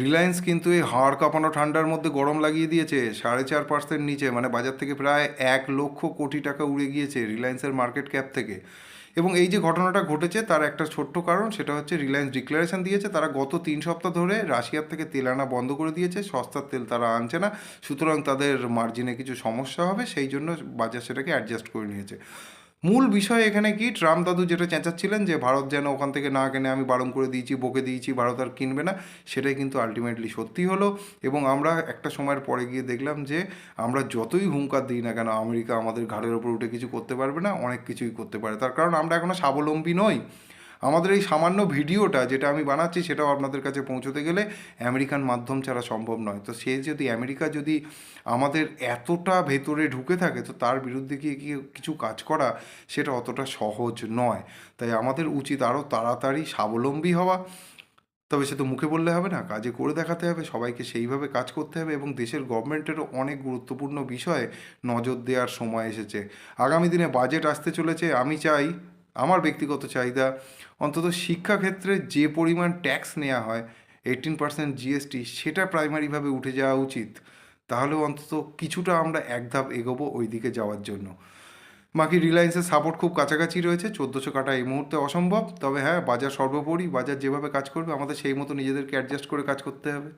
রিলায়েন্স কিন্তু এই হাড় কাঁপানো ঠান্ডার মধ্যে গরম লাগিয়ে দিয়েছে 4.5% নিচে, মানে বাজার থেকে প্রায় 1,00,000 কোটি টাকা উড়ে গিয়েছে রিলায়েন্সের মার্কেট ক্যাপ থেকে। এবং এই যে ঘটনাটা ঘটেছে তার একটা ছোট্ট কারণ, সেটা হচ্ছে রিলায়েন্স ডিক্লারেশন দিয়েছে তারা গত 3 সপ্তাহ ধরে রাশিয়ার থেকে তেল আনা বন্ধ করে দিয়েছে, সস্তার তেল তারা আনছে না, সুতরাং তাদের মার্জিনে কিছু সমস্যা হবে, সেই জন্য বাজার সেটাকে অ্যাডজাস্ট করে নিয়েছে। মূল বিষয় এখানে কি, ট্রাম্প দাদু যেটা চেঁচাচ্ছিলেন যে ভারত যেন ওখান থেকে না কেনে, আমি বারণ করে দিয়েছি, বকে দিয়েছি, ভারত আর কিনবে না, সেটাই কিন্তু আলটিমেটলি সত্যি হলো। এবং আমরা একটা সময়ের পরে গিয়ে দেখলাম যে আমরা যতই হুঙ্কার দিই না কেন আমেরিকা আমাদের ঘাড়ের ওপর উঠে কিছু করতে পারবে না, অনেক কিছুই করতে পারে, তার কারণ আমরা এখনও স্বাবলম্বী নই। আমাদের এই সামান্য ভিডিওটা যেটা আমি বানাচ্ছি সেটাও আপনাদের কাছে পৌঁছতে গেলে আমেরিকান মাধ্যম ছাড়া সম্ভব নয়। তো সে যদি আমেরিকা যদি আমাদের এতটা ভেতরে ঢুকে থাকে, তো তার বিরুদ্ধে গিয়ে গিয়ে কিছু কাজ করা সেটা অতটা সহজ নয়। তাই আমাদের উচিত আরও তাড়াতাড়ি স্বাবলম্বী হওয়া। তবে সে তো মুখে বললে হবে না, কাজে করে দেখাতে হবে, সবাইকে সেইভাবে কাজ করতে হবে, এবং দেশের গভর্নমেন্টেরও অনেক গুরুত্বপূর্ণ বিষয়ে নজর দেওয়ার সময় এসেছে। আগামী দিনে বাজেট আসতে চলেছে, আমি চাই, আমার ব্যক্তিগত চাহিদা, অন্তত শিক্ষাক্ষেত্রে যে পরিমাণ ট্যাক্স নেওয়া হয় 18% জিএসটি, সেটা প্রাইমারিভাবে উঠে যাওয়া উচিত। তাহলেও অন্তত কিছুটা আমরা এক ধাপ এগোবো ওই দিকে যাওয়ার জন্য। বাকি রিলায়েন্সের সাপোর্ট খুব কাছাকাছি রয়েছে, 1400 কাটা এই মুহূর্তে অসম্ভব, তবে হ্যাঁ বাজার সর্বোপরি, বাজার যেভাবে কাজ করবে আমাদের সেই মতো নিজেদেরকে অ্যাডজাস্ট করে কাজ করতে হবে।